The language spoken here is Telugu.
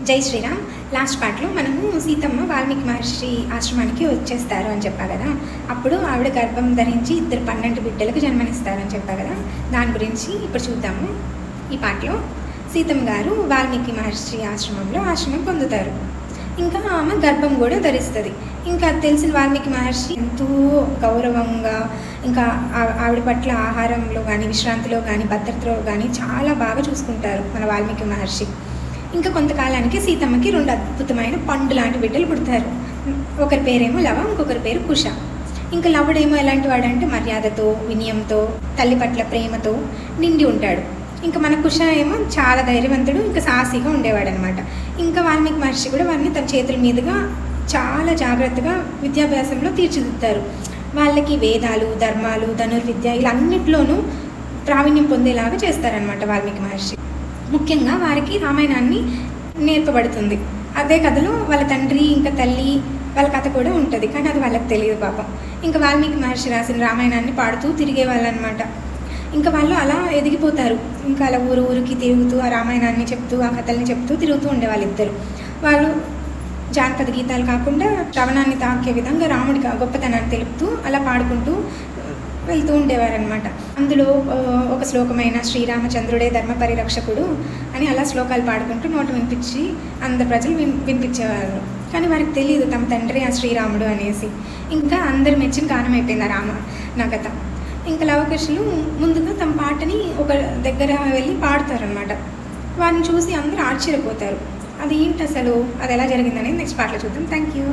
జై శ్రీరామ్. లాస్ట్ పార్ట్లో మనము సీతమ్మ వాల్మీకి మహర్షి ఆశ్రమానికి వచ్చేస్తారు అని చెప్పా కదా. అప్పుడు ఆవిడ గర్భం ధరించి 12 బిడ్డలకు జన్మనిస్తారు అని చెప్పా కదా. దాని గురించి ఇప్పుడు చూద్దాము. ఈ పాటలో సీతమ్మ గారు వాల్మీకి మహర్షి ఆశ్రమం పొందుతారు. ఇంకా ఆమె గర్భం కూడా ధరిస్తుంది. ఇంకా తెలిసిన వాల్మీకి మహర్షి ఎంతో గౌరవంగా, ఇంకా ఆవిడ పట్ల ఆహారంలో కానీ, విశ్రాంతిలో కానీ, భద్రతలో కానీ చాలా బాగా చూసుకుంటారు మన వాల్మీకి మహర్షి. ఇంకా కొంతకాలానికి సీతమ్మకి 2 అద్భుతమైన పండు లాంటి బిడ్డలు పుడతారు. ఒకరి పేరేమో లవ, ఇంకొకరి పేరు కుష. ఇంకా లవుడేమో ఎలాంటి వాడంటే మర్యాదతో, వినయంతో, తల్లి పట్ల ప్రేమతో నిండి ఉంటాడు. ఇంకా మన కుష ఏమో చాలా ధైర్యవంతుడు, ఇంకా సాహసిగా ఉండేవాడు అనమాట. ఇంకా వాల్మీకి మహర్షి కూడా వారిని తన చేతుల మీదుగా చాలా జాగ్రత్తగా విద్యాభ్యాసంలో తీర్చిదిద్దారు. వాళ్ళకి వేదాలు, ధర్మాలు, ధనుర్విద్య ఇలా అన్నిట్లోనూ ప్రావీణ్యం పొందేలాగా చేస్తారనమాట వాల్మీకి మహర్షి. ముఖ్యంగా వారికి రామాయణాన్ని నేర్పబడుతుంది. అదే కథలో వాళ్ళ తండ్రి ఇంకా తల్లి వాళ్ళ కథ కూడా ఉంటుంది, కానీ అది వాళ్ళకి తెలియదు పాపం. ఇంకా వాల్మీకి మహర్షి రాసిన రామాయణాన్ని పాడుతూ తిరిగే వాళ్ళనమాట. ఇంకా వాళ్ళు అలా ఎదిగిపోతారు. ఇంకా అలా ఊరికి తిరుగుతూ ఆ రామాయణాన్ని చెప్తూ, ఆ కథల్ని చెప్తూ తిరుగుతూ ఉండే వాళ్ళిద్దరు. వాళ్ళు జానపద గీతాలు కాకుండా శ్రవణాన్ని తాకే విధంగా రాముడి గొప్పతనాన్ని తెలుపుతూ అలా పాడుకుంటూ వెళ్తూ ఉండేవారనమాట. అందులో ఒక శ్లోకమైన శ్రీరామచంద్రుడే ధర్మ పరిరక్షకుడు అని అలా శ్లోకాలు పాడుకుంటూ నోటు వినిపించి అందరు ప్రజలు వినిపించేవారు. కానీ వారికి తెలియదు తమ తండ్రి ఆ శ్రీరాముడు అనేసి. ఇంకా అందరు మెచ్చిన గానం అయిపోయింది ఆ రామ నా కథ. ఇంకా లవకుశులు ముందుగా తమ పాటని ఒక దగ్గర వెళ్ళి పాడుతారనమాట. వారిని చూసి అందరూ ఆశ్చర్యపోతారు. అది ఏంటి అసలు, అది ఎలా జరిగిందనేది నెక్స్ట్ పాటలో చూద్దాం. Thank you.